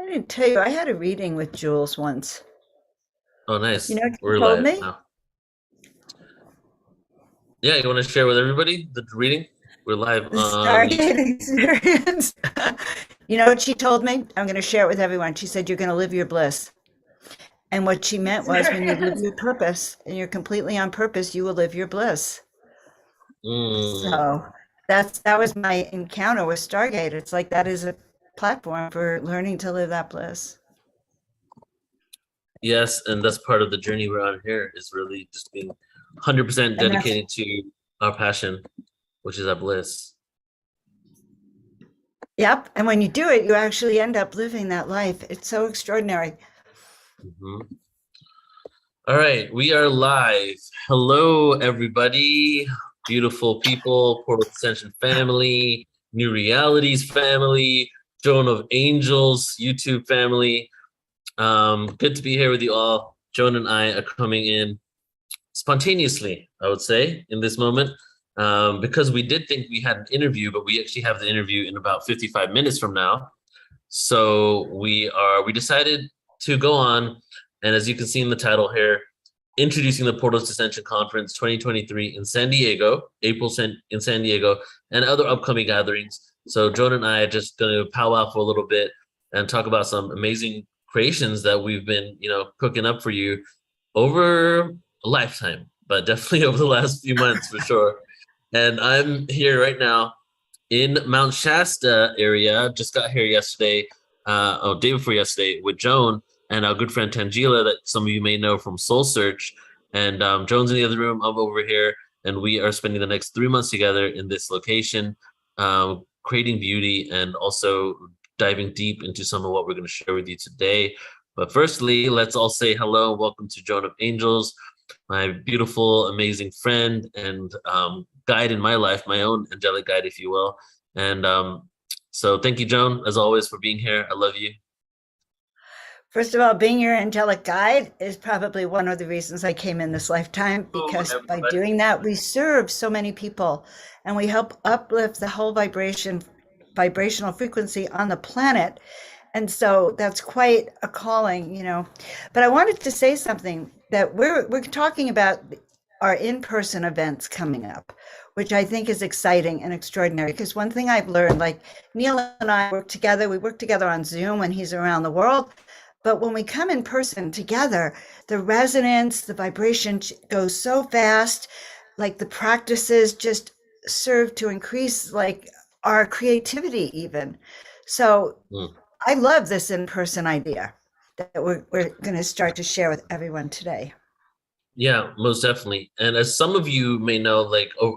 I didn't tell you, I had a reading with Jules once. Oh, You nice. know what she We're told live me? now. Yeah, you want to share with everybody the reading? We're live The on YouTube. Stargate Experience. You know what she told me? I'm going to share it with everyone. She said, "You're going to live your bliss." And what she meant was when you live your purpose and you're completely on purpose, you will live your bliss. Mm, So that was my encounter with Stargate. It's like that is a platform for learning to live that bliss. yes, and that's part of the journey we're on here is really just being 100% And that's dedicated to our passion, which is our bliss. Yep. And when you do it, you actually end up living that life. It's so extraordinary. Mhm. All right, we are live. Hello, everybody. Beautiful people, Portal Ascension family, New Realities family, Joan of Angels YouTube family. Good to be here with you all. Joan and I are coming in spontaneously, I would say, in this moment, because we did think we had an interview, but we actually have the interview in about 55 minutes from now. So we decided to go on, and as you can see in the title here, introducing the Portals Ascension Conference 2023 in San Diego, in San Diego, and other upcoming gatherings. So Joan and I are just going to powwow for a little bit and talk about some amazing creations that we've been, cooking up for you over a lifetime, but definitely over the last few months for sure. And I'm here right now in Mount Shasta area. Just got here yesterday, day before yesterday, with Joan and our good friend Tangela, that some of you may know from Soul Search. And Joan's in the other room. I'm over here, and we are spending the next 3 months together in this location, creating beauty and also diving deep into some of what we're going to share with you today. But firstly, let's all say hello and welcome to Joan of Angels, my beautiful, amazing friend and guide in my life, my own angelic guide, if you will. And so thank you, Joan, as always, for being here. I love you. First of all, being your angelic guide is probably one of the reasons I came in this lifetime, Oh, because by everybody. doing that, we serve so many people and we help uplift the whole vibrational frequency on the planet. And so that's quite a calling. But I wanted to say something that we're talking about our in-person events coming up, which I think is exciting and extraordinary. Because one thing I've learned, like Neil and I we work together on Zoom when he's around the world. But when we come in person together, the resonance, the vibration goes so fast, like the practices just serve to increase like our creativity even. So Mm. I love this in-person idea that we're going to start to share with everyone today. Yeah, most definitely. And as some of you may know,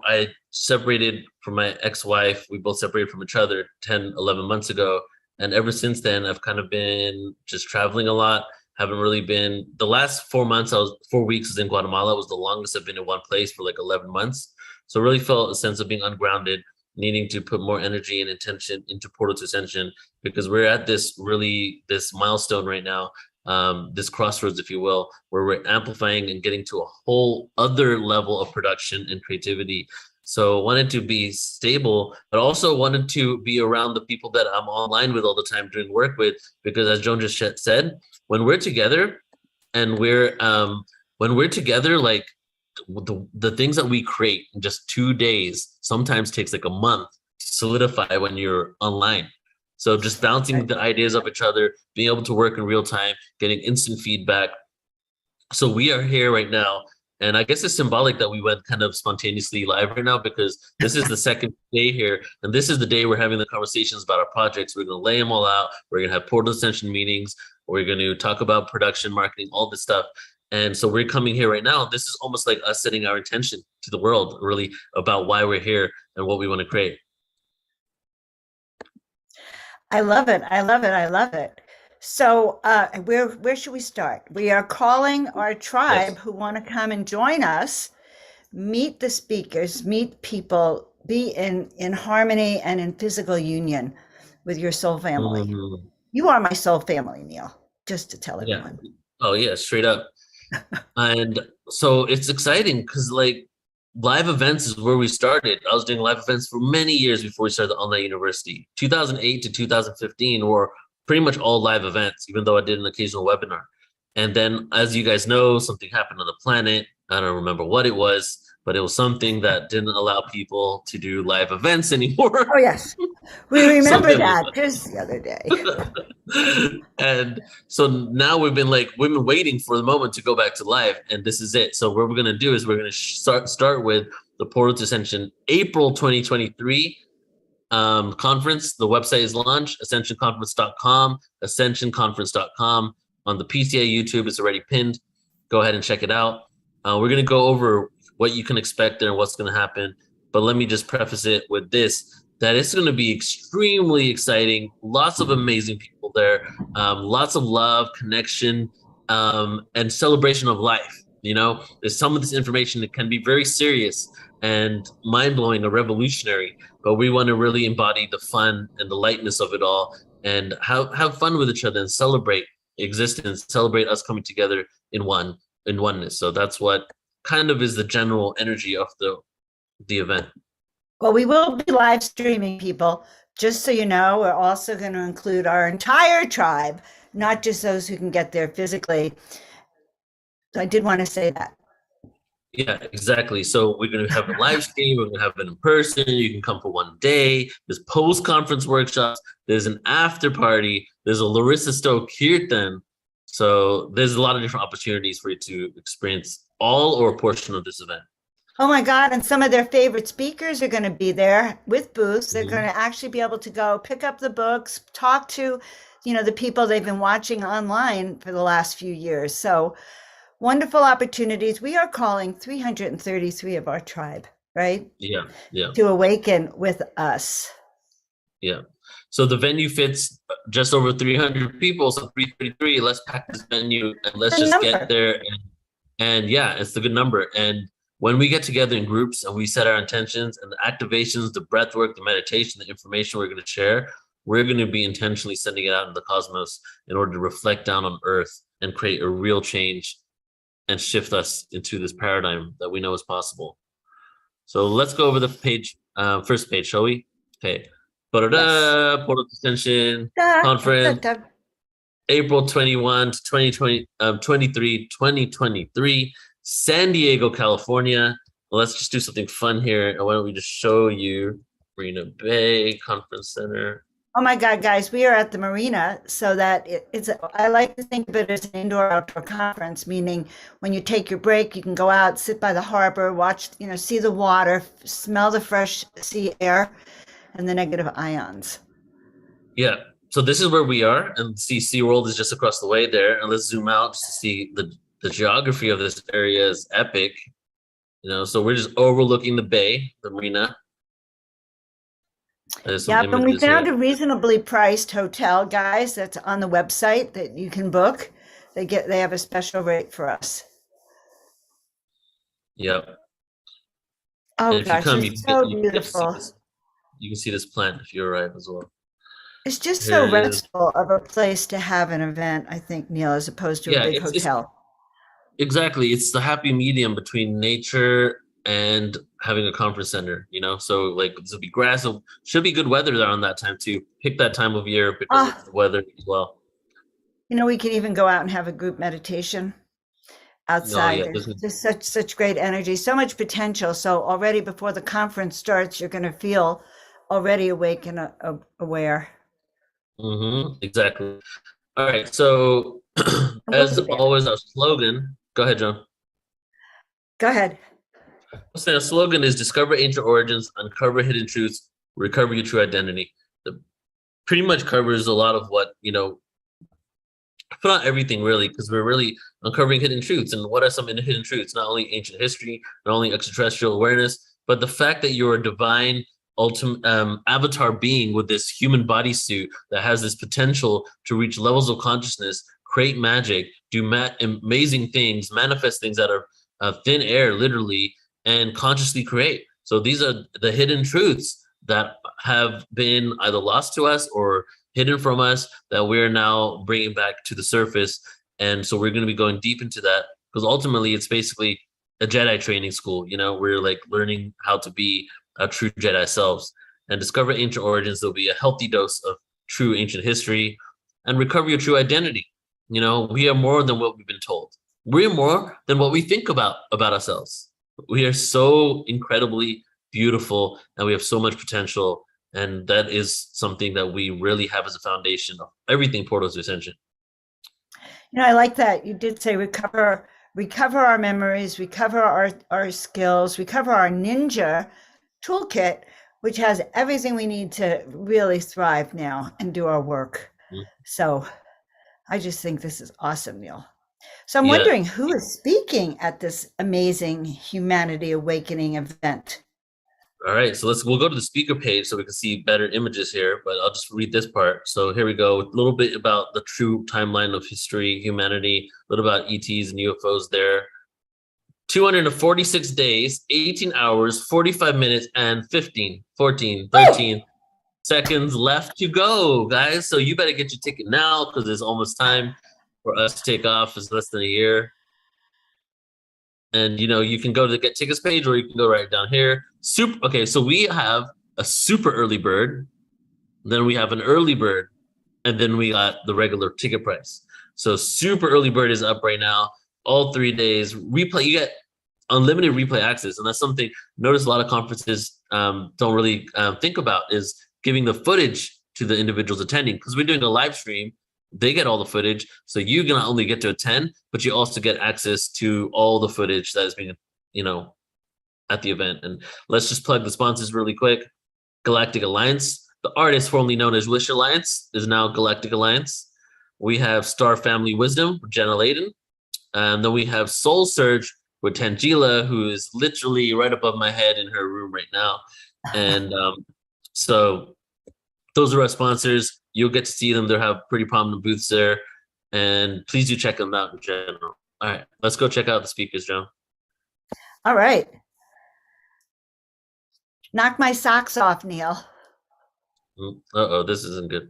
I separated from my ex-wife. We both separated from each other 10, 11 months ago. And ever since then, I've kind of been just traveling a lot. Haven't really been, the last 4 months, 4 weeks was in Guatemala. Was the longest I've been in one place for like 11 months. So really felt a sense of being ungrounded, needing to put more energy and intention into Portal to Ascension, because we're at this milestone right now, this crossroads, if you will, where we're amplifying and getting to a whole other level of production and creativity. So wanted to be stable, but also wanted to be around the people that I'm online with all the time doing work with, because as Joan just said, when we're together and when we're together, like the things that we create in just 2 days sometimes takes like a month to solidify when you're online. So just bouncing Right. the ideas off each other, being able to work in real time, getting instant feedback. So we are here right now. And I guess it's symbolic that we went kind of spontaneously live right now, because this is the second day here. And this is the day we're having the conversations about our projects. We're going to lay them all out. We're going to have Portal Ascension meetings. We're going to talk about production, marketing, all this stuff. And so we're coming here right now. This is almost like us setting our intention to the world, really, about why we're here and what we want to create. I love it. I love it. I love it. So, where should we start? We are calling our tribe Yes. who want to come and join us, meet the speakers, meet people, be in harmony and in physical union with your soul family. Mhm. You are my soul family, Neil, just to tell Yeah. everyone. Oh, yeah, straight up. And so it's exciting because like live events is where we started. I was doing live events for many years before we started the online university. 2008 to 2015 were pretty much all live events, even though I did an occasional webinar. And then, as you guys know, something happened on the planet. I don't remember what it was, but it was something that didn't allow people to do live events anymore. Oh, yes. We remember Something that just the other day. And so now we've been waiting for the moment to go back to live, and this is it. So what we're going to do is we're going to start with the Portal to Ascension April 2023 conference. The website is launched, ascensionconference.com, ascensionconference.com. On the PTA YouTube, it's already pinned. Go ahead and check it out. We're going to go over what you can expect there and what's going to happen. But let me just preface it with this, that it's going to be extremely exciting. Lots of amazing people there. Lots of love, connection, and celebration of life. You know, there's some of this information that can be very serious and mind-blowing or revolutionary, but we want to really embody the fun and the lightness of it all and have fun with each other and celebrate existence, celebrate us coming together in oneness. So that's what kind of is the general energy of the event. Well, we will be live streaming, people. Just so you know, we're also going to include our entire tribe, not just those who can get there physically. So I did want to say that. Yeah, exactly. So we're going to have a live stream. We're going to have it in person. You can come for one day. There's post-conference workshops. There's an after party. There's a Larissa Stowe kirtan. So there's a lot of different opportunities for you to experience all or a portion of this event. Oh my God. And some of their favorite speakers are going to be there with booths. They're going to actually be able to go pick up the books, talk to, the people they've been watching online for the last few years. So wonderful opportunities. We are calling 333 of our tribe, right? Yeah. To awaken with us. Yeah. So the venue fits just over 300 people. So 333, let's pack this venue and let's just get there. And yeah, it's a good number. And when we get together in groups and we set our intentions and the activations, the breath work, the meditation, the information we're going to share, we're going to be intentionally sending it out in the cosmos in order to reflect down on Earth and create a real change and shift us into this paradigm that we know is possible. So let's go over the page, first page, shall we? Okay. Yes. Portal Ascension Conference, April 21 to 2023, San Diego, California. Well, let's just do something fun here. Why don't we just show you Marina Bay Conference Center? Oh my God, guys, we are at the Marina, so that I like to think of it as an indoor-outdoor conference, meaning when you take your break, you can go out, sit by the harbor, watch, see the water, smell the fresh sea air and the negative ions. Yeah, so this is where we are, and SeaWorld is just across the way there. And let's zoom out just to see the geography of this area is epic. So we're just overlooking the bay, the marina. Yeah, and we found a reasonably priced hotel, guys, that's on the website that you can book. They have a special rate for us. Yep. Oh gosh, it's so beautiful. You can see this plant if you arrive as well. It's just so restful of a place to have an event, I think, Neil, as opposed to a big hotel. Exactly. It's the happy medium between nature and having a conference center, so there'll be grass. Should be good weather there on that time too. Pick that time of year because of the weather as well. We can even go out and have a group meditation outside. There's just such great energy, so much potential. So already before the conference starts, you're going to feel already awake and aware. Exactly. All right. So as always, our slogan. Go ahead, John. Go ahead. Our slogan is discover ancient origins, uncover hidden truths, recover your true identity. It pretty much covers a lot of what, but not everything really, because we're really uncovering hidden truths. And what are some hidden truths? Not only ancient history, not only extraterrestrial awareness, but the fact that you're a divine ultimate avatar being with this human bodysuit that has this potential to reach levels of consciousness, create magic, do amazing things, manifest things out of thin air, literally, and consciously create. So these are the hidden truths that have been either lost to us or hidden from us that we're now bringing back to the surface. And so we're going to be going deep into that because ultimately it's basically a Jedi training school. We're learning how to be a true Jedi selves and discover ancient origins. There'll be a healthy dose of true ancient history, and recover your true identity. You know, we are more than what we've been told. We're more than what we think about ourselves. We are so incredibly beautiful, and we have so much potential. And that is something that we really have as a foundation of everything Portals to Ascension. You know, I like that. You did say recover our memories, recover our skills, recover our ninja toolkit, which has everything we need to really thrive now and do our work. Mm-hmm. So I just think this is awesome, Neil. So I'm wondering who is speaking at this amazing Humanity Awakening event. All right, so we'll go to the speaker page so we can see better images here, but I'll just read this part. So here we go, a little bit about the true timeline of history, humanity, a little about ETs and UFOs there. 246 days, 18 hours, 45 minutes, and 13 seconds left to go, guys. So you better get your ticket now because it's almost time for us to take off. It's less than a year. And, you know, you can go to the Get Tickets page, or you can go right down here. Okay, so we have a super early bird, then we have an early bird, and then we got the regular ticket price. So super early bird is up right now. All 3 days. Replay, you get unlimited replay access. And that's something, notice a lot of conferences don't really think about, is giving the footage to the individuals attending. Because we're doing a live stream, they get all the footage. So you not only get to attend, but you also get access to all the footage that is being, you know, at the event. And let's just plug the sponsors really quick. Galactic Alliance, the artist formerly known as Wish Alliance is now Galactic Alliance. We have Star Family Wisdom with Jenna Layden. And then we have Soul Surge with Tangela, who is literally right above my head in her room right now. And so those are our sponsors. You'll get to see them. They'll have pretty prominent booths there. And please do check them out in general. All right, let's go check out the speakers, Joan. All right. Knock my socks off, Neil. Uh-oh, this isn't good.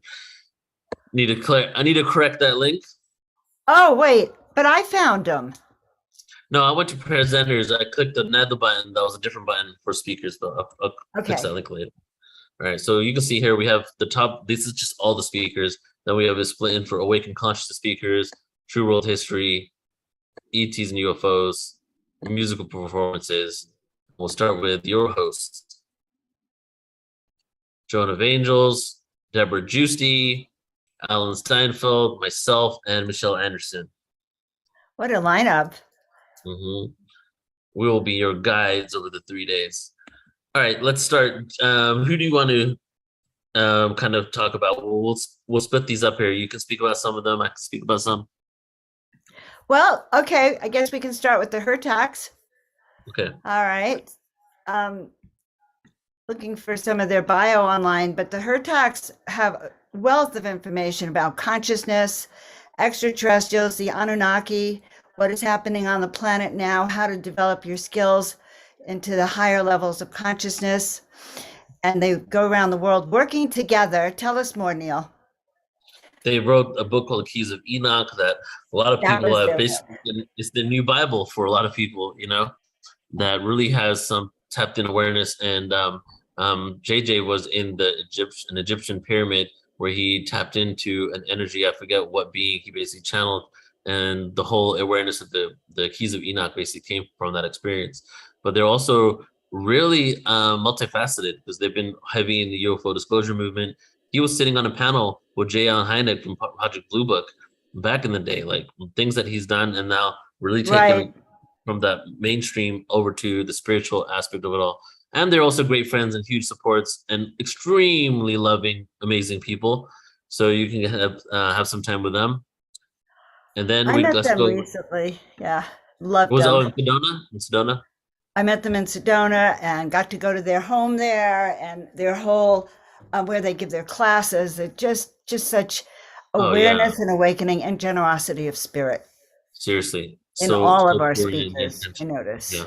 I need to correct that link. Oh, wait, but I found them. No, I went to presenters. I clicked another button. That was a different button for speakers, but I'll fix that link later. All right, so you can see here we have the top. This is just all the speakers. Then we have a split in for Awakened Consciousness speakers, True World History, ETs and UFOs, musical performances. We'll start with your hosts, Joan of Angels, Deborah Giusti, Alan Steinfeld, myself, and Michelle Anderson. What a lineup. Mm-hmm. We will be your guides over the 3 days. All right, let's start. Who do you want to kind of talk about? We'll split these up here. You can speak about some of them. I can speak about some. Well, okay. I guess we can start with the Hertax. Okay. All right. Looking for some of their bio online, but the Hertax have a wealth of information about consciousness, extraterrestrials, the Anunnaki, what is happening on the planet now, how to develop your skills into the higher levels of consciousness. And they go around the world working together. Tell us more, Neil. They wrote a book called Keys of Enoch that a lot of people have basically, it's the new Bible for a lot of people, you know, that really has some tapped in awareness. And JJ was in an Egyptian pyramid where he tapped into an energy, I forget what being he basically channeled. And the whole awareness of the Keys of Enoch basically came from that experience. But they're also really multifaceted because they've been heavy in the UFO disclosure movement. He was sitting on a panel with J. Allen Hynek from Project Blue Book back in the day, like things that he's done and now really taken from that mainstream over to the spiritual aspect of it all. And they're also great friends and huge supports and extremely loving, amazing people. So you can have some time with them. And then I met them recently. Yeah, loved them. Was it in Sedona? I met them in Sedona and got to go to their home there and their whole where they give their classes. It's just such awareness and awakening and generosity of spirit. Seriously, in all of our speakers, I notice. Yeah.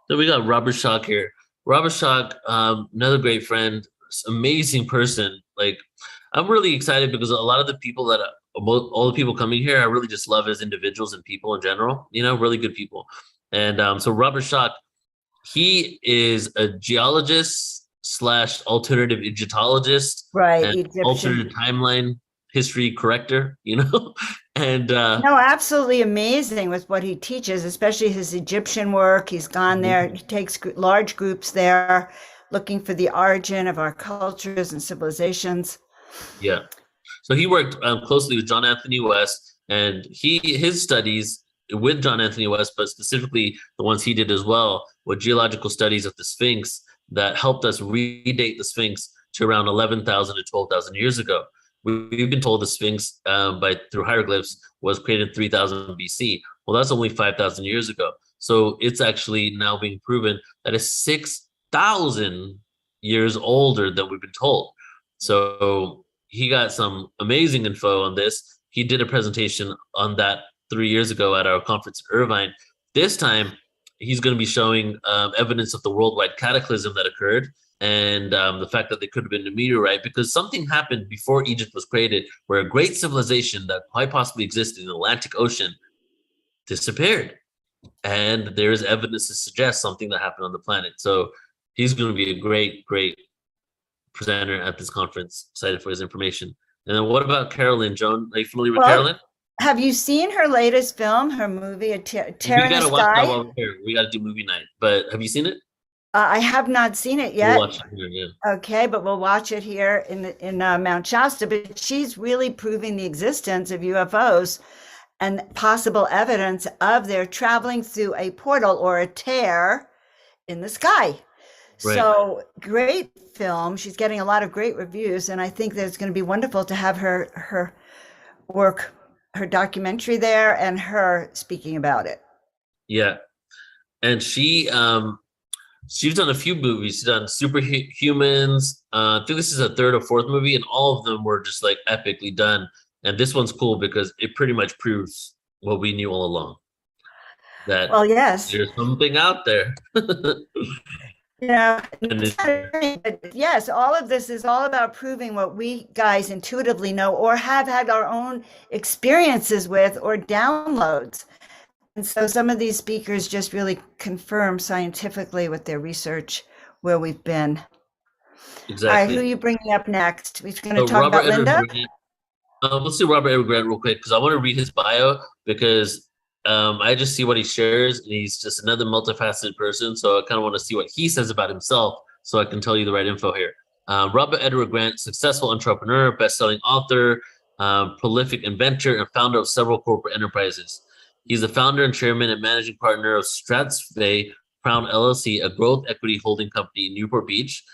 Then we got Robert Schock here. Robert Schock, another great friend, amazing person. Like, I'm really excited because a lot of the people all the people coming here, I really just love as individuals and people in general, you know, really good people. And so Robert Schock, he is a geologist / alternative Egyptologist, right? And alternate timeline history corrector, and No, absolutely amazing with what he teaches, especially his Egyptian work. He's gone there, he takes large groups there looking for the origin of our cultures and civilizations. yeah. So he worked closely with John Anthony West, and his studies with John Anthony West, but specifically the ones he did as well, were geological studies of the Sphinx that helped us redate the Sphinx to around 11,000 to 12,000 years ago. We've been told the Sphinx through hieroglyphs was created in 3000 BC. Well, that's only 5,000 years ago. So it's actually now being proven that it's 6,000 years older than we've been told. So he got some amazing info on this. He did a presentation on that 3 years ago at our conference in Irvine. This time, he's going to be showing evidence of the worldwide cataclysm that occurred and the fact that there could have been a meteorite, because something happened before Egypt was created where a great civilization that quite possibly existed in the Atlantic Ocean disappeared. And there is evidence to suggest something that happened on the planet. So he's going to be a great, great presenter at this conference. Excited for his information. And then what about Carolyn? Joan, are you familiar with Carolyn? Have you seen her latest film, her movie, A Tear in the We gotta watch that Sky? while we're here. We gotta do movie night. But have you seen it? I have not seen it We'll yet. watch it here, yeah. Okay, but we'll watch it here in Mount Shasta. But she's really proving the existence of UFOs and possible evidence of their traveling through a portal or a tear in the sky. Right. So great film. She's getting a lot of great reviews, and I think that it's going to be wonderful to have her work, her documentary there, and her speaking about it. Yeah. And she's done a few movies. She's done Superhumans. I think this is a third or fourth movie, and all of them were just like epically done. And this one's cool because it pretty much proves what we knew all along. That Well, yes. there's something out there. But yes, all of this is all about proving what we guys intuitively know or have had our own experiences with or downloads. And so some of these speakers just really confirm scientifically with their research where we've been. Exactly. All right, who are you bringing up next? We're going to talk Robert about Linda? Let's do Robert Edward Grant real quick because I want to read his bio because I just see what he shares and he's just another multifaceted person. So I kind of want to see what he says about himself so I can tell you the right info here. Robert Edward Grant, successful entrepreneur, best-selling author, prolific inventor, and founder of several corporate enterprises. He's the founder and chairman and managing partner of Strathspey Crown LLC, a growth equity holding company in Newport Beach.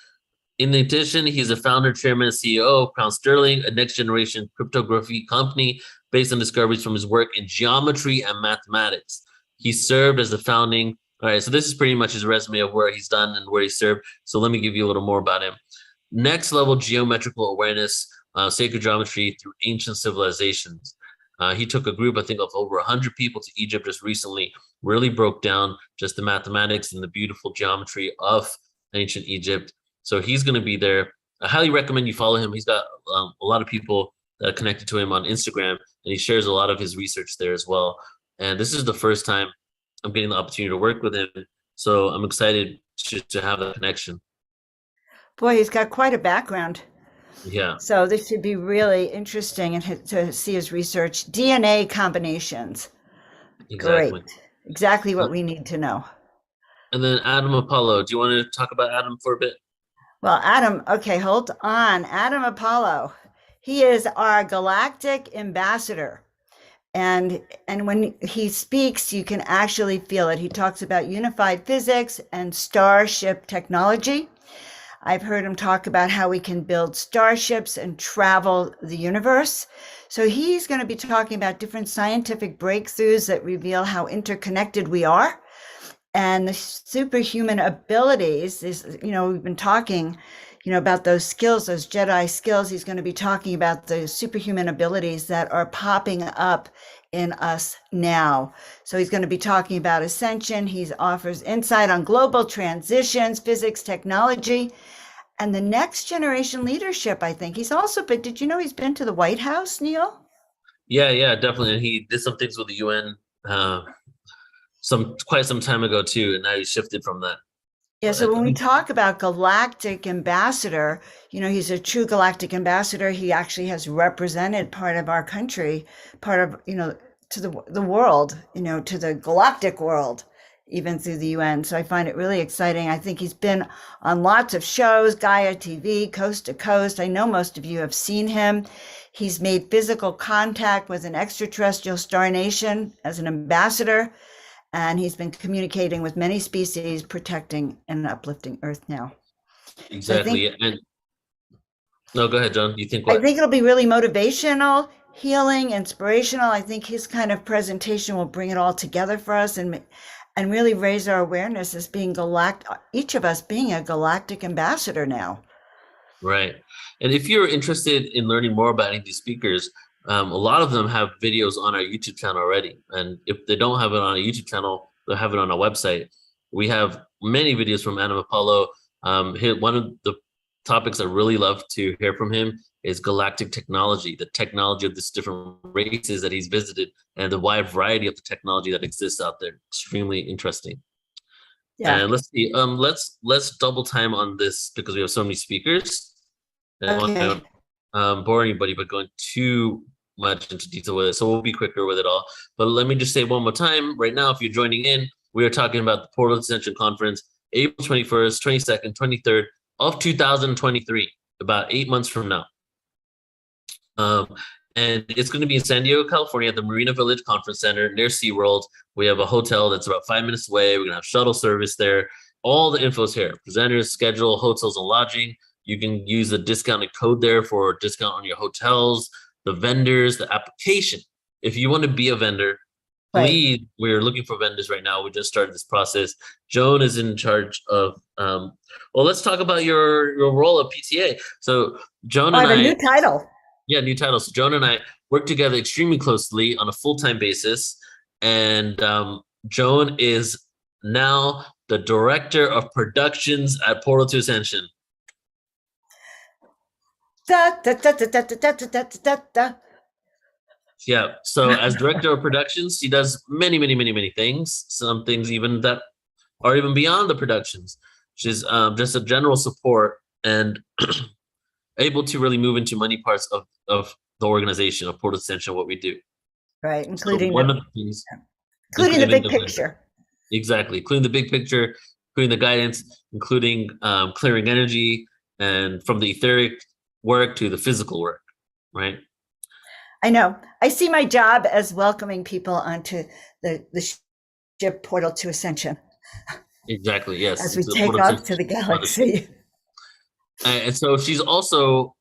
In addition, he's a founder, chairman, and CEO of Crown Sterling, a next-generation cryptography company based on discoveries from his work in geometry and mathematics. He served as the founding. All right, so this is pretty much his resume of where he's done and where he served. So let me give you a little more about him. Next level geometrical awareness, sacred geometry through ancient civilizations. He took a group, I think, of over 100 people to Egypt just recently, really broke down just the mathematics and the beautiful geometry of ancient Egypt. So he's going to be there. I highly recommend you follow him. He's got a lot of people that are connected to him on Instagram, and he shares a lot of his research there as well. And this is the first time I'm getting the opportunity to work with him. So I'm excited to have that connection. Boy, he's got quite a background. Yeah. So this should be really interesting and to see his research. DNA combinations. Exactly. Great. Exactly what we need to know. And then Adam Apollo. Do you want to talk about Adam for a bit? Well, Adam, okay, hold on. Adam Apollo. He is our galactic ambassador. And when he speaks, you can actually feel it. He talks about unified physics and starship technology. I've heard him talk about how we can build starships and travel the universe. So he's going to be talking about different scientific breakthroughs that reveal how interconnected we are. And the superhuman abilities is, we've been talking, about those skills, those Jedi skills. He's going to be talking about the superhuman abilities that are popping up in us now. So he's going to be talking about Ascension. He offers insight on global transitions, physics, technology, and the next generation leadership, I think. He's also, but did you know he's been to the White House, Neil? Yeah, definitely. And he did some things with the UN quite some time ago too, and now he shifted from that. Yeah, so when we talk about galactic ambassador, he's a true galactic ambassador. He actually has represented part of our country, part of, to the world, to the galactic world, even through the UN. So I find it really exciting. I think he's been on lots of shows, Gaia TV, Coast to Coast. I know most of you have seen him. He's made physical contact with an extraterrestrial star nation as an ambassador. And he's been communicating with many species, protecting and uplifting Earth now. Exactly. So And no, go ahead, John. You think I what? think it'll be really motivational, healing, inspirational. I think his kind of presentation will bring it all together for us and really raise our awareness as being each of us being a galactic ambassador now. Right. And if you're interested in learning more about any of these speakers, a lot of them have videos on our YouTube channel already. And if they don't have it on a YouTube channel, they'll have it on our website. We have many videos from Adam Apollo. One of the topics I really love to hear from him is galactic technology, the technology of these different races that he's visited, and the wide variety of the technology that exists out there. Extremely interesting. Yeah. And let's see. Let's double time on this because we have so many speakers. I don't want to bore anybody, but going too much into detail with it. So we'll be quicker with it all. But let me just say one more time. Right now, if you're joining in, we are talking about the Portal Ascension Conference, April 21st, 22nd, 23rd of 2023, about 8 months from now. And it's going to be in San Diego, California, at the Marina Village Conference Center near SeaWorld. We have a hotel that's about 5 minutes away. We're going to have shuttle service there. All the info's here. Presenters, schedule, hotels, and lodging. You can use the discounted code there for a discount on your hotels, the vendors, the application. If you want to be a vendor, please, we're looking for vendors right now. We just started this process. Joan is in charge of, well, let's talk about your role at PTA. So Joan and I- new title. Yeah, new title. So Joan and I work together extremely closely on a full-time basis. And Joan is now the director of productions at Portal to Ascension. Da, da, da, da, da, da, da, da, da. Yeah. So as director of productions, she does many, many, many, many things. Some things even that are even beyond the productions. She's just a general support and able to really move into many parts of the organization of Portal Ascension, what we do. Right, including so one of the things, including the big picture. Exactly, including the big picture, including the guidance, including clearing energy, and from the etheric work to the physical work, right? I know. I see my job as welcoming people onto the ship Portal to Ascension. Exactly, yes. As we take off to the galaxy. And so she's also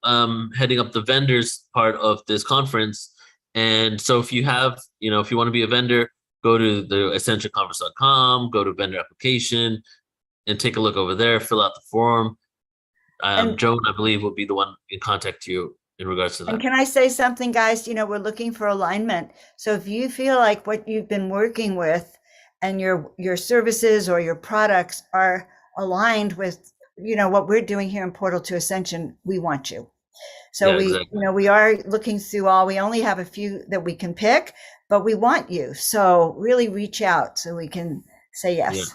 heading up the vendors part of this conference. And so if you have, if you want to be a vendor, go to the ascensionconference.com, go to vendor application, and take a look over there, fill out the form. Joan, I believe, will be the one in contact you in regards to that. And can I say something, guys? We're looking for alignment. So if you feel like what you've been working with and your services or your products are aligned with, what we're doing here in Portal to Ascension, we want you. So we are looking through we only have a few that we can pick, but we want you. So really reach out so we can say yes. Yeah.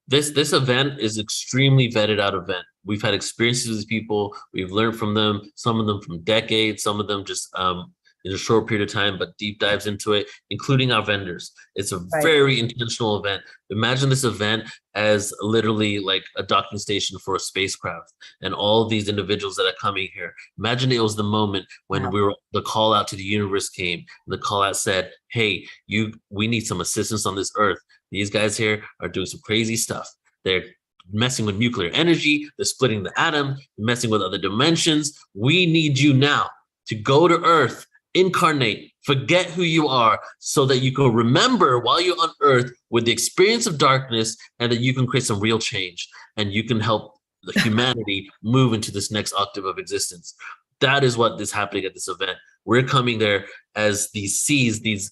This event is extremely vetted out event. We've had experiences with people. We've learned from them, some of them from decades, some of them just in a short period of time, but deep dives into it, including our vendors. It's a very intentional event. Imagine this event as literally like a docking station for a spacecraft and all of these individuals that are coming here. Imagine it was the moment when the call out to the universe came. The call out said, hey, we need some assistance on this earth. These guys here are doing some crazy stuff. They're messing with nuclear energy. They're splitting the atom, messing with other dimensions. We need you now to go to Earth, incarnate, forget who you are so that you can remember while you're on Earth with the experience of darkness and that you can create some real change and you can help the humanity move into this next octave of existence. That is what is happening at this event. We're coming there as these seeds, these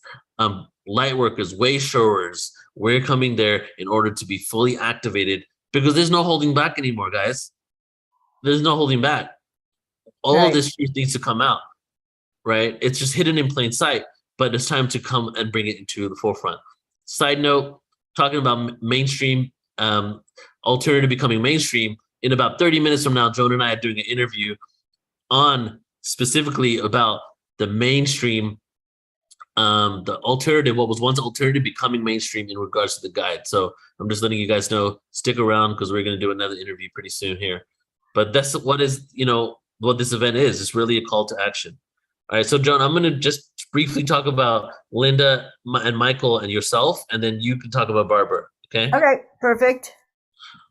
light workers, way showers. We're coming there in order to be fully activated because there's no holding back anymore, guys. There's no holding back. All of this truth needs to come out, right? It's just hidden in plain sight, but it's time to come and bring it into the forefront. Side note, talking about mainstream alternative becoming mainstream. In about 30 minutes from now, Joan and I are doing an interview on specifically about the mainstream, the alternative, what was once alternative becoming mainstream in regards to the guide. So I'm just letting you guys know, stick around because we're going to do another interview pretty soon here. But that's what is, what this event is. It's really a call to action. All right. So Joan, I'm going to just briefly talk about Linda and Michael and yourself, and then you can talk about Barbara. Okay. Okay, perfect.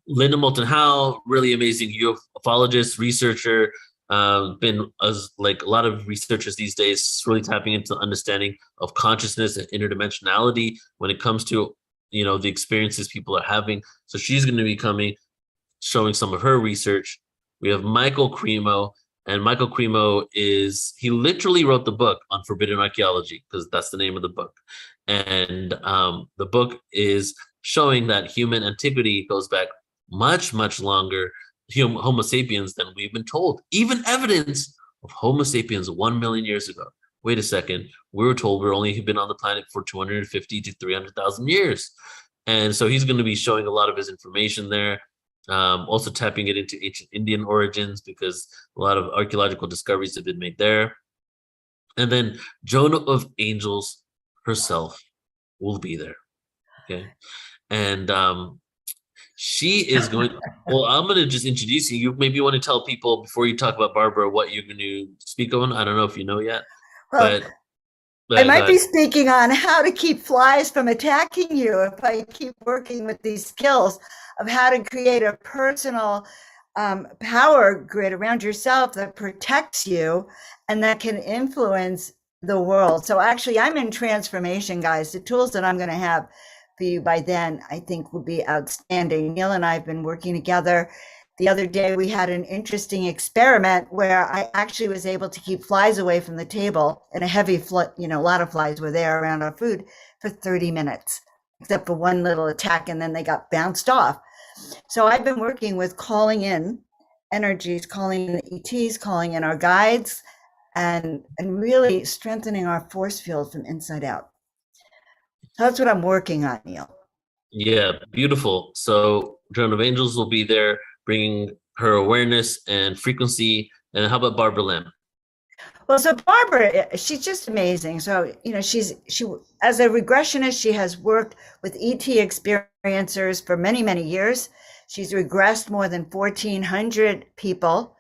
Linda Moulton Howe, really amazing ufologist, researcher, been as like a lot of researchers these days, really tapping into understanding of consciousness and interdimensionality when it comes to, the experiences people are having. So she's going to be showing some of her research. We have Michael Cremo, and Michael Cremo he literally wrote the book on forbidden archaeology, because that's the name of the book. And the book is showing that human antiquity goes back much, much longer, Homo sapiens, than we've been told. Even evidence of Homo sapiens 1 million years ago. Wait a second. We were told we're only been on the planet for 250 to 300,000 years. And so he's going to be showing a lot of his information there. Also tapping it into ancient Indian origins, because a lot of archaeological discoveries have been made there. And then Jonah of Angels herself will be there. Okay. And she is going, well, I'm going to just introduce you. You maybe want to tell people before you talk about Barbara what you're going to speak on. I don't know if you know yet, Well, but I might be speaking on how to keep flies from attacking you if I keep working with these skills of how to create a personal power grid around yourself that protects you and that can influence the world. So actually, I'm in transformation, guys. The tools that I'm going to have for you by then, I think, will be outstanding. Neil and I have been working together. The other day, we had an interesting experiment where I actually was able to keep flies away from the table, and a heavy, a lot of flies were there around our food for 30 minutes, except for one little attack, and then they got bounced off. So I've been working with calling in energies, calling in the ETs, calling in our guides, and really strengthening our force field from inside out. That's what I'm working on, Neil. Yeah, beautiful. So Joan of Angels will be there, bringing her awareness and frequency. And how about Barbara Lim? Well, so Barbara, she's just amazing. So, she as a regressionist, she has worked with ET experiencers for many, many years. She's regressed more than 1,400 people.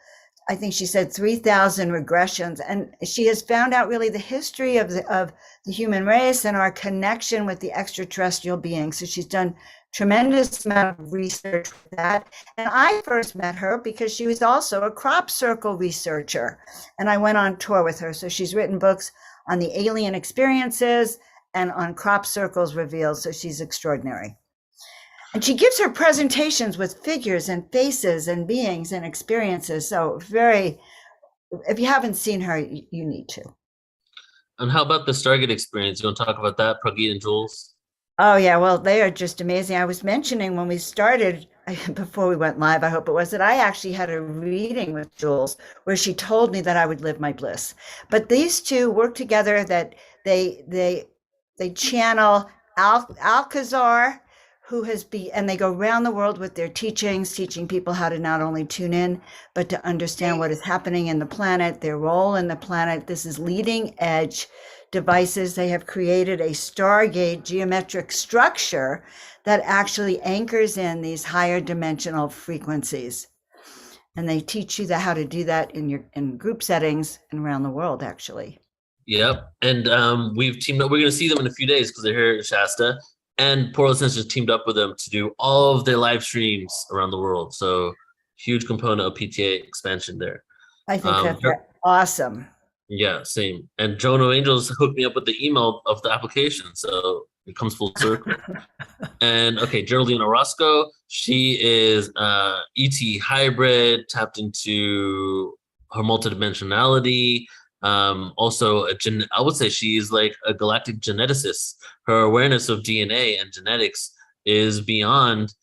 I think she said 3,000 regressions. And she has found out really the history of the human race and our connection with the extraterrestrial beings. So she's done tremendous amount of research with that. And I first met her because she was also a crop circle researcher. And I went on tour with her. So she's written books on the alien experiences and on crop circles revealed. So she's extraordinary. And she gives her presentations with figures and faces and beings and experiences. So if you haven't seen her, you need to. And how about the Stargate Experience? You want to talk about that, Pragit and Jules? Oh, yeah. Well, they are just amazing. I was mentioning when we started, before we went live, I hope it was, that I actually had a reading with Jules where she told me that I would live my bliss. But these two work together, that they channel Alcazar, and they go around the world with their teachings, teaching people how to not only tune in, but to understand what is happening in the planet, their role in the planet. This is leading edge devices. They have created a Stargate geometric structure that actually anchors in these higher dimensional frequencies. And they teach you how to do that in group settings and around the world, actually. Yep. And we've teamed up. We're going to see them in a few days because they're here in Shasta. And Portal Ascension teamed up with them to do all of their live streams around the world. So huge component of PTA expansion there. I think that's awesome. Yeah, same. And Joan of Angels hooked me up with the email of the application. So it comes full circle. And okay, Geraldine Orozco, she is ET hybrid, tapped into her multidimensionality. Also, I would say she is like a galactic geneticist. Her awareness of DNA and genetics is beyond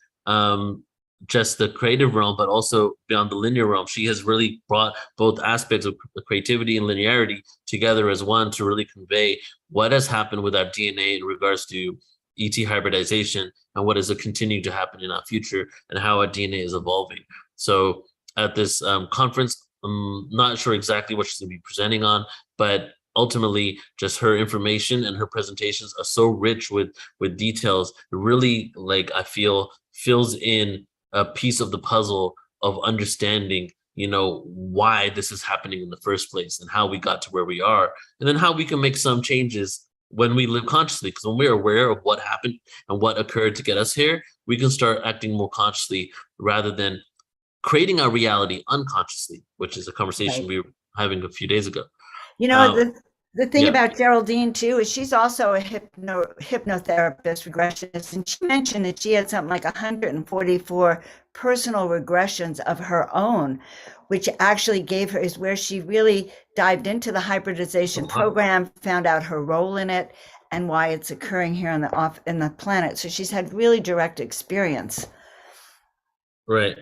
just the creative realm, but also beyond the linear realm. She has really brought both aspects of creativity and linearity together as one to really convey what has happened with our DNA in regards to ET hybridization and what is continuing to happen in our future and how our DNA is evolving. So at this conference, I'm not sure exactly what she's going to be presenting on, but ultimately just her information and her presentations are so rich with details. It really, like, I feel fills in a piece of the puzzle of understanding, you know, why this is happening in the first place and how we got to where we are, and then how we can make some changes when we live consciously. Because when we're aware of what happened and what occurred to get us here, we can start acting more consciously rather than creating our reality unconsciously, which is a conversation we were having a few days ago. You know, the thing yeah. about Geraldine too is she's also a hypnotherapist, regressionist, and she mentioned that she had something like 144 personal regressions of her own, which actually gave her, is where she really dived into the hybridization program, found out her role in it and why it's occurring here on the planet. So she's had really direct experience. Right.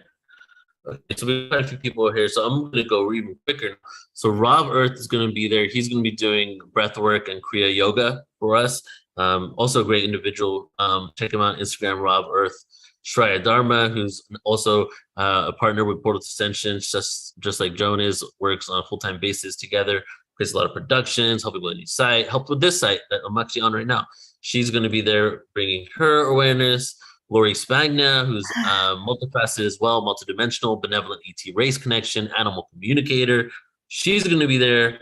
Okay, so we have quite a few people here, so I'm going to go even quicker. So Rob Earth is going to be there. He's going to be doing breath work and Kriya Yoga for us. Also a great individual. Check him out on Instagram, Rob Earth. Shraya Dharma, who's also a partner with Portal Ascension, just like Joan is, works on a full-time basis together, creates a lot of productions, helping with a new site, helped with this site that I'm actually on right now. She's going to be there bringing her awareness. Lori Spagna, who's multifaceted as well, multidimensional, benevolent ET race connection, animal communicator. She's going to be there.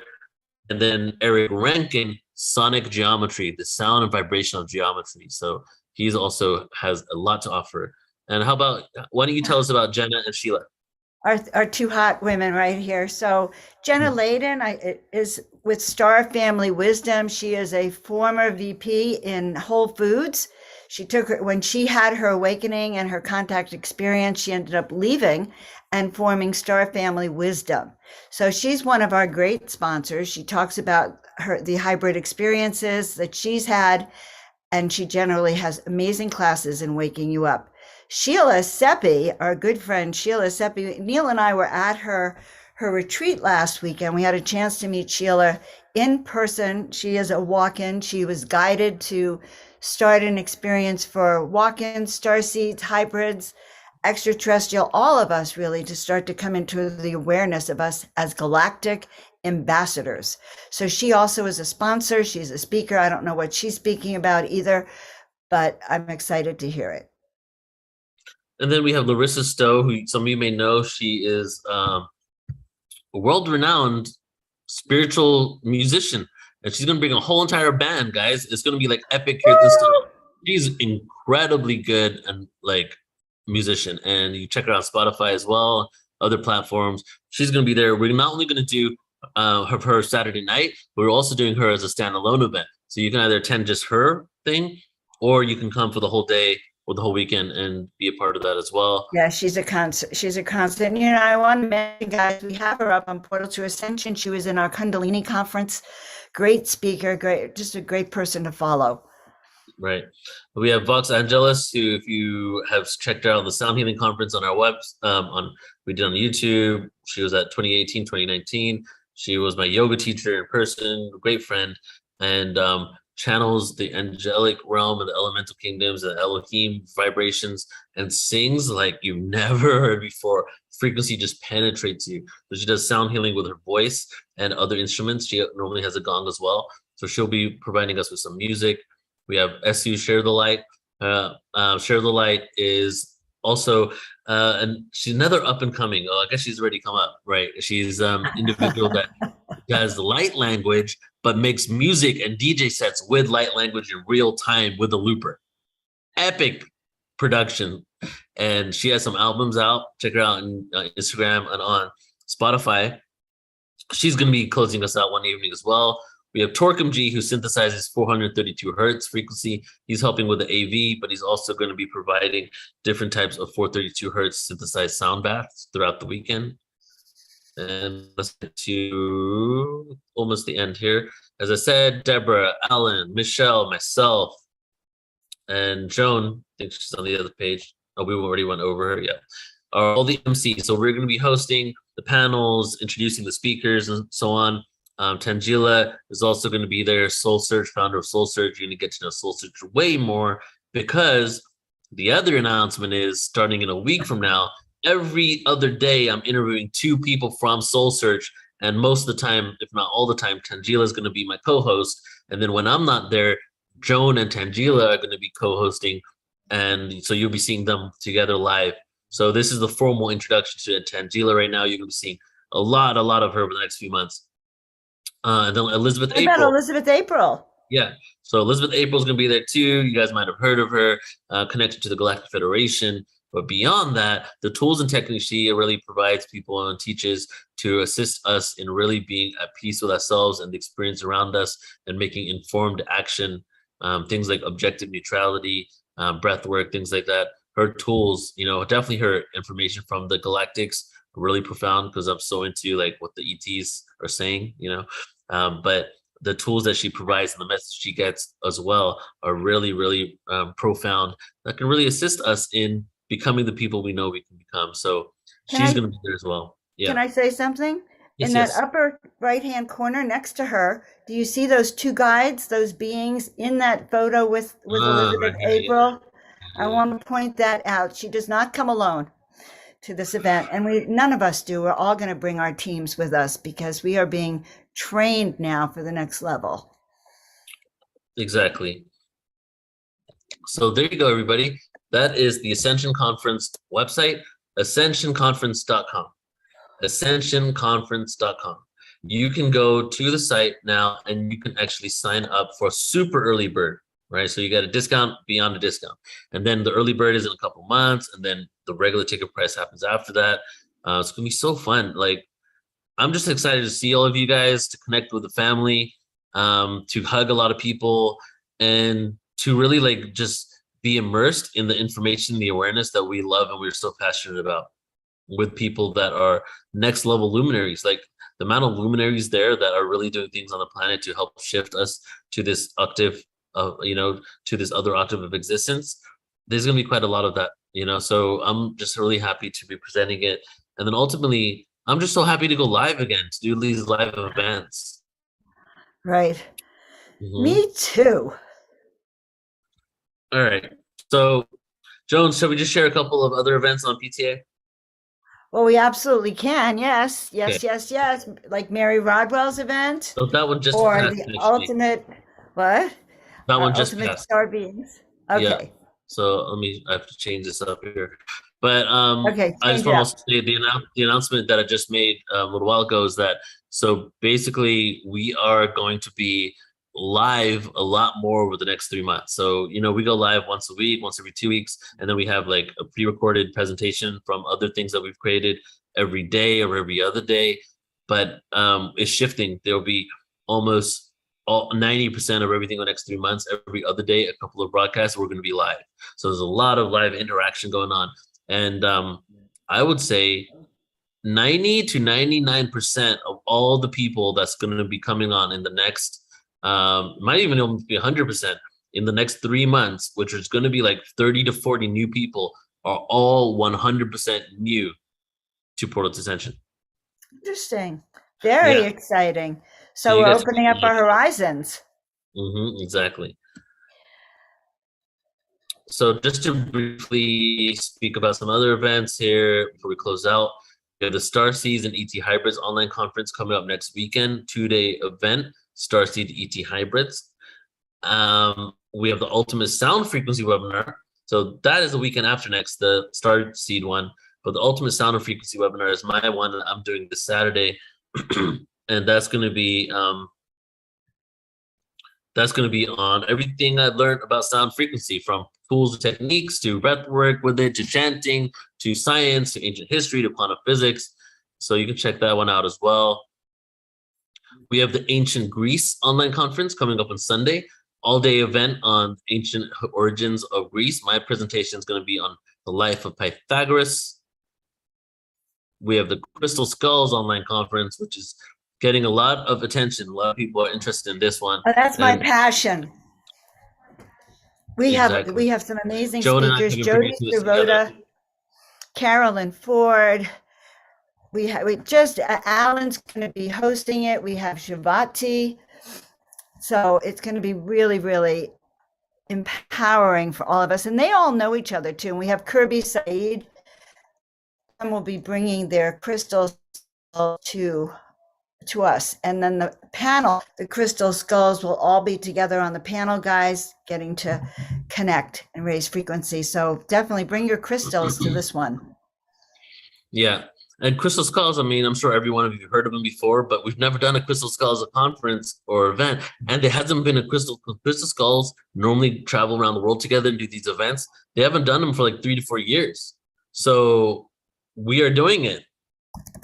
And then Eric Rankin, sonic geometry, the sound and vibrational geometry. So he's also has a lot to offer. And how about, why don't you tell us about Jenna and Sheila? Our two hot women right here. So Jenna Layden is with Star Family Wisdom. She is a former VP in Whole Foods. She took her, when she had her awakening and her contact experience, she ended up leaving and forming Star Family Wisdom. So she's one of our great sponsors. She talks about the hybrid experiences that she's had, and she generally has amazing classes in waking you up. Sheila Sepi, our good friend Sheila Sepi, Neil and I were at her retreat last weekend. We had a chance to meet Sheila in person. She is a walk-in. She was guided to start an experience for walk-ins, starseeds, hybrids, extraterrestrial, all of us really, to start to come into the awareness of us as galactic ambassadors. So she also is a sponsor. She's a speaker. I don't know what she's speaking about either, but I'm excited to hear it. And then we have Larissa Stowe, who some of you may know. She is a world-renowned spiritual musician. And she's going to bring a whole entire band, guys. It's going to be like epic Kirtan stuff. She's incredibly good and like musician. And you check her out on Spotify as well, other platforms. She's going to be there. We're not only going to do her Saturday night, but we're also doing her as a standalone event. So you can either attend just her thing, or you can come for the whole day or the whole weekend and be a part of that as well. Yeah, she's a constant. You know, I want to mention, guys, we have her up on Portal to Ascension. She was in our Kundalini conference. Great speaker, just a great person to follow. Right. We have Vox Angelis, who, if you have checked out on the Sound Healing Conference on our we did on YouTube. She was at 2018, 2019. She was my yoga teacher in person, great friend, and channels the angelic realm and the elemental kingdoms and Elohim vibrations and sings like you've never heard before. Frequency just penetrates you. So she does sound healing with her voice and other instruments. She normally has a gong as well. So she'll be providing us with some music. We have SU Share the Light. Share the Light is also, and she's another up and coming. Oh, I guess she's already come up, right? She's individual that has light language, but makes music and DJ sets with light language in real time with a looper. Epic production. And she has some albums out. Check her out on Instagram and on Spotify. She's going to be closing us out one evening as well. We have Torquem G, who synthesizes 432 hertz frequency. He's helping with the AV, but he's also going to be providing different types of 432 hertz synthesized sound baths throughout the weekend. And let's get to almost the end here. As I said, Deborah, Alan, Michelle, myself, and Joan, I think she's on the other page. Oh, we already went over her, yeah. Are all the MCs. So we're going to be hosting the panels, introducing the speakers and so on. Tangela is also going to be there. Soul Search, founder of Soul Search. You're going to get to know Soul Search way more, because the other announcement is starting in a week from now. Every other day, I'm interviewing 2 people from Soul Search, and most of the time, if not all the time, Tangela is going to be my co-host. And then when I'm not there, Joan and Tangela are going to be co-hosting, and so you'll be seeing them together live. So this is the formal introduction to Tangela right now. You're going to be seeing a lot of her over the next few months. And then Elizabeth What April. about Elizabeth April? Yeah. So Elizabeth April's going to be there too. You guys might have heard of her, connected to the Galactic Federation. But beyond that, the tools and techniques she really provides people and teaches to assist us in really being at peace with ourselves and the experience around us, and making informed action, things like objective neutrality, breath work, things like that. Her tools, definitely her information from the Galactics, really profound, because I'm so into like what the ETs are saying, but the tools that she provides and the message she gets as well are really, really profound, that can really assist us in becoming the people we know we can become. So she's going to be there as well. Yeah. Can I say something? Yes, In that yes. upper right-hand corner next to her, do you see those 2 guides, those beings in that photo with Elizabeth Right here, April? yeah. I want to point that out. She does not come alone to this event, and none of us do. We're all going to bring our teams with us, because we are being trained now for the next level. Exactly. So there you go, everybody. That is the Ascension Conference website, ascensionconference.com. Ascensionconference.com. You can go to the site now, and you can actually sign up for a super early bird, right? So you got a discount beyond a discount. And then the early bird is in a couple months, and then the regular ticket price happens after that. It's going to be so fun. Like, I'm just excited to see all of you guys, to connect with the family, to hug a lot of people, and to really like just be immersed in the information, the awareness that we love and we're so passionate about, with people that are next level luminaries. Like the amount of luminaries there that are really doing things on the planet to help shift us to this octave of, to this other octave of existence. There's going to be quite a lot of that, so I'm just really happy to be presenting it. And then ultimately, I'm just so happy to go live again, to do these live events. Right. Me too. All right. So, Jones, shall we just share a couple of other events on PTA? Well, we absolutely can. Yes, yes, Okay. yes. Like Mary Rodwell's event, So that one just or passed, the actually. ultimate, what? That one just Ultimate passed. Star Beings. Okay. Yeah. So I have to change this up here. But Okay, I just change it want to up. also say the announcement that I just made a little while ago is that, so basically we are going to be live a lot more over the next 3 months. So, we go live once a week, once every 2 weeks, and then we have like a pre-recorded presentation from other things that we've created every day or every other day. But it's shifting. There'll be almost 90% of everything in the next 3 months, every other day, a couple of broadcasts, we're going to be live. So there's a lot of live interaction going on. And I would say 90 to 99% of all the people that's going to be coming on in the next, might even be 100% in the next 3 months, which is going to be like 30 to 40 new people, are all 100% new to Portal to Ascension. Interesting. Very exciting. So we're opening up our horizons. Exactly. So just to briefly speak about some other events here before we close out, we have the Starseeds and ET Hybrids online conference coming up next weekend, 2-day event, Starseed ET Hybrids. We have the Ultimate Sound Frequency webinar. So that is the weekend after next, the Starseed one. But the Ultimate Sound and Frequency webinar is my one that I'm doing this Saturday. And that's going to be on everything I've learned about sound frequency, from tools and techniques to breath work with it, to chanting, to science, to ancient history, to quantum physics. So you can check that one out as well. We have the Ancient Greece online conference coming up on Sunday, all-day event on ancient origins of Greece. My presentation is going to be on the life of Pythagoras. We have the Crystal Skulls online conference, which is getting a lot of attention. A lot of people are interested in this one. Oh, that's my passion. We Exactly. have some amazing Joan and I speakers: have been Jody producing this together. Sirota, Carolyn Ford, we just Alan's going to be hosting it. We have Shavati, so it's going to be really, really empowering for all of us, and they all know each other too. And we have Kirby Said, and will be bringing their crystals to us, and then the panel, the crystal skulls will all be together on the panel, guys, getting to connect and raise frequency. So definitely bring your crystals to this one. Yeah. And Crystal Skulls, I mean, I'm sure every one of you have heard of them before, but we've never done a Crystal Skulls conference or event. And there hasn't been a Crystal Skulls normally travel around the world together and do these events. They haven't done them for like 3 to 4 years. So we are doing it,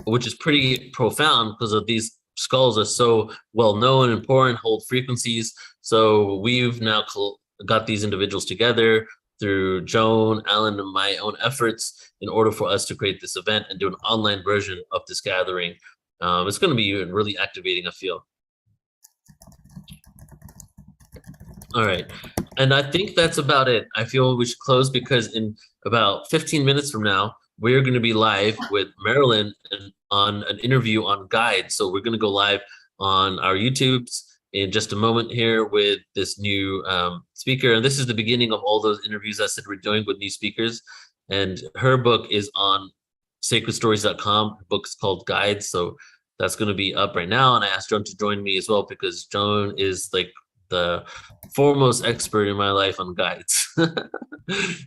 which is pretty profound because of these skulls are so well known and important, hold frequencies. So we've now got these individuals together through Joan, Alan, and my own efforts in order for us to create this event and do an online version of this gathering. It's going to be really activating, I feel. All right. And I think that's about it. I feel we should close because in about 15 minutes from now, we're going to be live with Marilyn on an interview on guides. So we're going to go live on our YouTubes in just a moment here with this new speaker. And this is the beginning of all those interviews I said we're doing with new speakers. And her book is on sacredstories.com. Her book is called Guides. So that's going to be up right now. And I asked Joan to join me as well because Joan is like the foremost expert in my life on guides.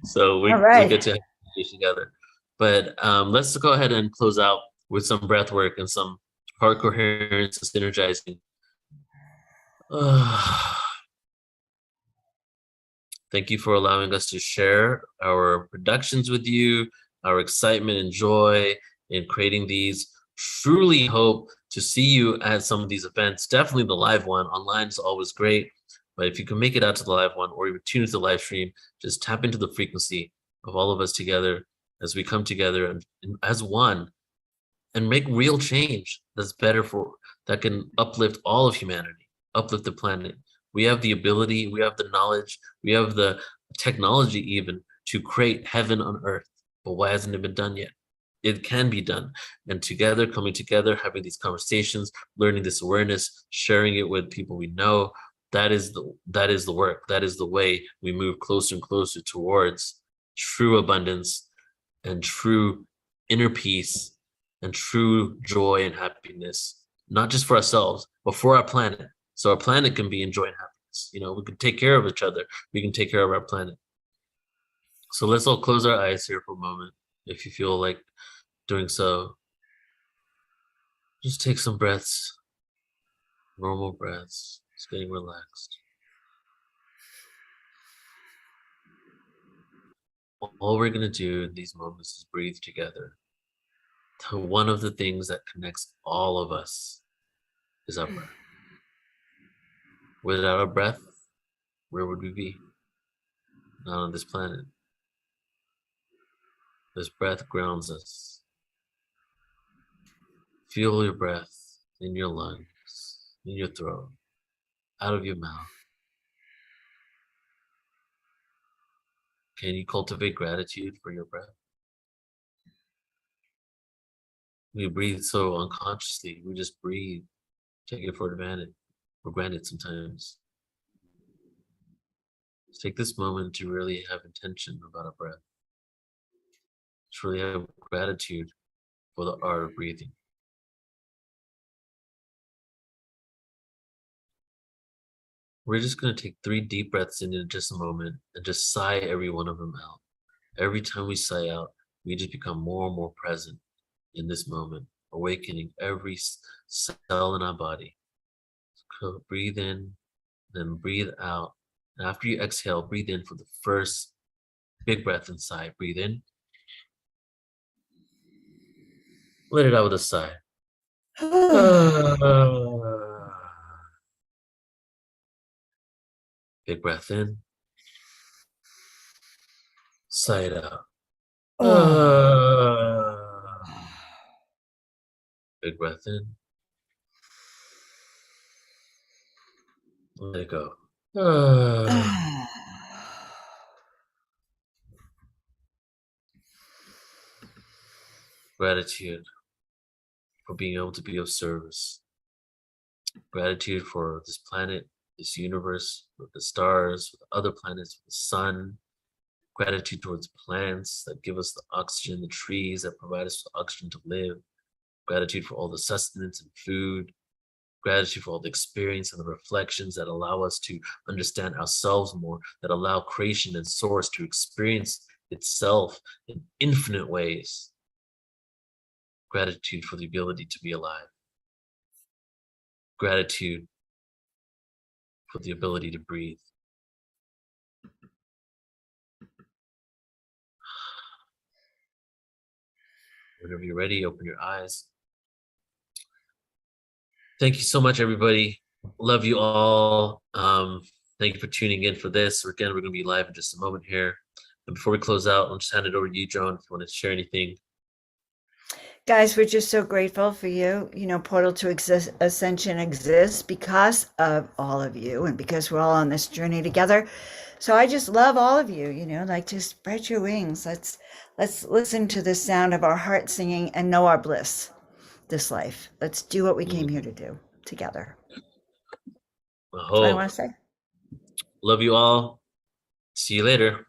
So we get to have together. But let's go ahead and close out with some breath work and some heart coherence and synergizing. Thank you for allowing us to share our productions with you, our excitement and joy in creating these. Truly hope to see you at some of these events. Definitely the live one. Online is always great. But if you can make it out to the live one or even tune into the live stream, just tap into the frequency of all of us together as we come together and as one and make real change that's better that can uplift all of humanity, uplift the planet. We have the ability, we have the knowledge, we have the technology even to create heaven on earth. But why hasn't it been done yet? It can be done. And together, coming together, having these conversations, learning this awareness, sharing it with people we know, that is the work. That is the way we move closer and closer towards true abundance and true inner peace and true joy and happiness, not just for ourselves, but for our planet. So our planet can be in joy and happiness. You know, we can take care of each other. We can take care of our planet. So let's all close our eyes here for a moment. If you feel like doing so, just take some breaths, normal breaths, just getting relaxed. All we're going to do in these moments is breathe together. One of the things that connects all of us is our breath. Without our breath, where would we be? Not on this planet. This breath grounds us. Feel your breath in your lungs, in your throat, out of your mouth. Can you cultivate gratitude for your breath? We breathe so unconsciously. We just breathe, take it for granted sometimes. Let's take this moment to really have intention about our breath. To really have gratitude for the art of breathing. We're just going to take 3 deep breaths in just a moment and just sigh every one of them out. Every time we sigh out, we just become more and more present in this moment, awakening every cell in our body. So breathe in, then breathe out. And after you exhale, breathe in for the first big breath and sigh. Breathe in. Let it out with a sigh. Big breath in. Sigh it out. Big breath in. Let it go. Gratitude. for being able to be of service. Gratitude for this planet, this universe, with the stars, with other planets, with the sun. Gratitude towards plants that give us the oxygen, the trees that provide us with oxygen to live. Gratitude for all the sustenance and food. Gratitude for all the experience and the reflections that allow us to understand ourselves more, that allow creation and source to experience itself in infinite ways. Gratitude for the ability to be alive. Gratitude for the ability to breathe. Whenever you're ready, open your eyes. Thank you so much, everybody. Love you all. Thank you for tuning in for this. Again, we're going to be live in just a moment here. And before we close out, I'll just hand it over to you, Joan, if you want to share anything. Guys, we're just so grateful for you. You know, Portal to Ascension exists because of all of you and because we're all on this journey together. So I just love all of you, you know, like just spread your wings. Let's listen to the sound of our heart singing and know our bliss this life. Let's do what we came here to do together. That's what I want to say. Love you all. See you later.